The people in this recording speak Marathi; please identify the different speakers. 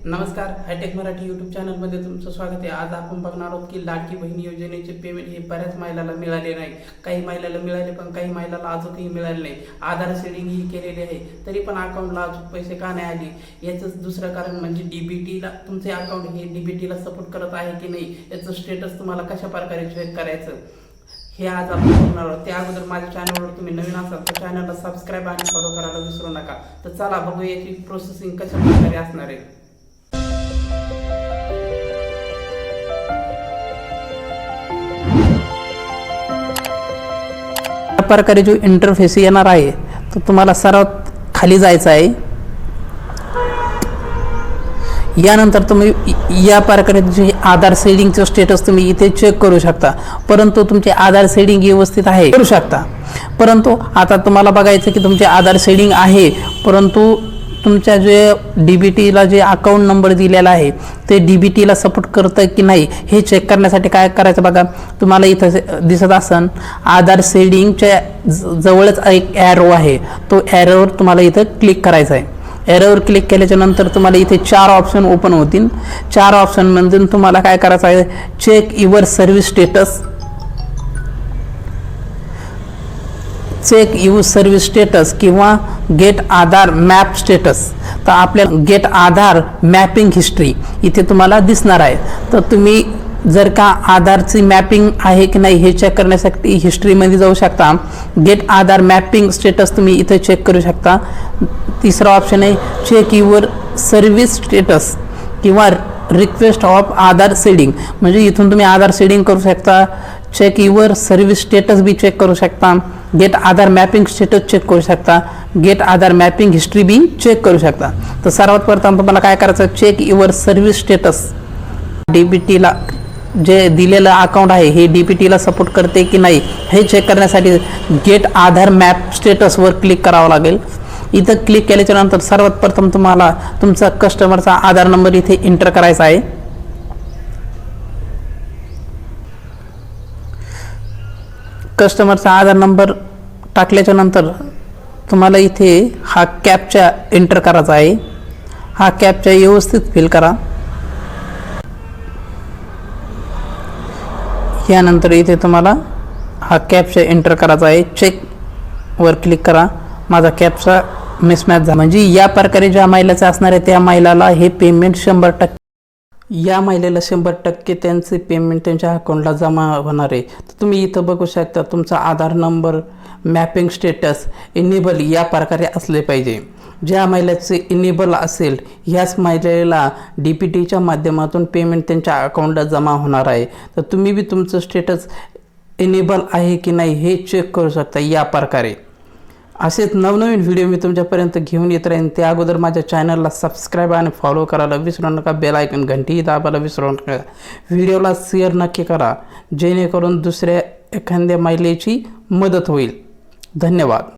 Speaker 1: नमस्कार, हायटेक मराठी यूट्यूब चॅनलमध्ये तुमचं स्वागत आहे। आज आपण बघणार आहोत की लाडकी बहीण योजनेचे पेमेंट हे बऱ्याच महिलांना मिळाले नाही। काही महिलांना मिळाले पण काही महिलांना अजूनही मिळाले नाही। आधार सेडिंग ही केलेली आहे तरी पण अकाउंटला अजून पैसे का नाही आले याचं दुसरं कारण म्हणजे डीबीटीला तुमचे अकाउंट हे डीबीटीला सपोर्ट करत आहे की नाही याचं स्टेटस तुम्हाला कशा प्रकारे चेक करायचं हे आज आपण बघणार आहोत। त्या अगोदर माझ्या चॅनलवर तुम्ही नवीन असाल तर चॅनलला सबस्क्राईब आणि फॉलो करायला विसरू नका। तर चला बघूया याची प्रोसेसिंग कशा प्रकारे असणार आहे। प्रकारे जो इंटरफेस येणार आहे तो तुम्हाला सर्वात खाली जायचा आहे। यानंतर तुम्ही या प्रकारे जे आधार सेडिंगचं स्टेटस तुम्ही इथे चेक करू शकता, परंतु तुमचे आधार सेडिंग व्यवस्थित आहे करू शकता। परंतु आता तुम्हाला बघायचं की तुमचे आधार सेडिंग आहे परंतु तुमच्या जे डीबीटीला जे अकाउंट नंबर दिलेला आहे ते डीबीटीला सपोर्ट करतं की नाही हे चेक करण्यासाठी काय करायचं बघा। तुम्हाला इथं दिसत असन आधार सेडिंगच्या जवळच एक ॲरो आहे, तो ॲरोवर तुम्हाला इथं क्लिक करायचं आहे। ॲरोवर क्लिक केल्याच्या नंतर तुम्हाला इथे 4 ऑप्शन ओपन होतील। 4 ऑप्शनमधून तुम्हाला काय करायचं आहे, check your service status, check you service status किंवा गेट आधार मॅप स्टेटस। तर आपल्या गेट आधार मॅपिंग हिस्ट्री इथे तुम्हाला दिसणार आहे। तर तुम्ही जर का आधारची मॅपिंग आहे की नाही हे चेक करण्यासाठी हिस्ट्रीमध्ये जाऊ शकता। गेट आधार मॅपिंग स्टेटस तुम्ही इथे चेक करू शकता। तिसरा ऑप्शन आहे चेक युअर सर्व्हिस स्टेटस किंवा रिक्वेस्ट ऑफ आधार सेडिंग, म्हणजे इथून तुम्ही आधार सेडिंग करू शकता। चेक युअर सर्व्हिस स्टेटस बी चेक करू शकता, get Aadhaar mapping status check करू शकता, गेट आधार मॅपिंग हिस्ट्री बी चेक करू शकता। तर सर्वात प्रथम तुम्हाला काय करायचं, चेक युअर सर्व्हिस स्टेटस डीबीटीला जे दिलेलं अकाउंट आहे हे डीबीटीला सपोर्ट करते की नाही हे चेक करण्यासाठी गेट आधार मॅप स्टेटसवर क्लिक करावं लागेल। इथं क्लिक केल्याच्या नंतर सर्वात प्रथम तुम्हाला तुमचा कस्टमरचा आधार नंबर इथे एंटर करायचा आहे। कस्टमरचा आधार नंबर टाकल्याच्या नंतर तुम्हाला इथे हा कॅप्चा एंटर करायचा आहे। हा कॅप्चा व्यवस्थित फिल करा। यानंतर इथे तुम्हाला हा कॅप्चा एंटर करायचा आहे। चेक वर क्लिक करा। माझा कॅप्चा मिसमॅच झाला, म्हणजे या प्रकारे ज्या महिलेचं असणार आहे त्या महिलेला हे पेमेंट 100% या महिलेला 100% त्यांचे पेमेंट त्यांच्या अकाउंटला जमा होणार आहे। तर तुम्ही इथं बघू शकता तुमचा आधार नंबर मॅपिंग स्टेटस इनेबल या प्रकारे असले पाहिजे। ज्या महिलेचे इनेबल असेल ह्याच महिलेला डीबीटीच्या माध्यमातून पेमेंट त्यांच्या अकाउंटला जमा होणार आहे। तर तुम्ही बी तुमचं स्टेटस इनेबल आहे की नाही हे चेक करू शकता या प्रकारे। असेच नवनवीन व्हिडिओ मी तुमच्यापर्यंत घेऊन येत राहीन। त्या अगोदर माझ्या चॅनलला सबस्क्राईब आणि फॉलो करायला विसरू नका, बेल आयकॉन घंटी दाबायला विसरू नका, व्हिडिओला शेअर नक्की करा जेणेकरून दुसऱ्या एखाद्या महिलेची मदत होईल। धन्यवाद।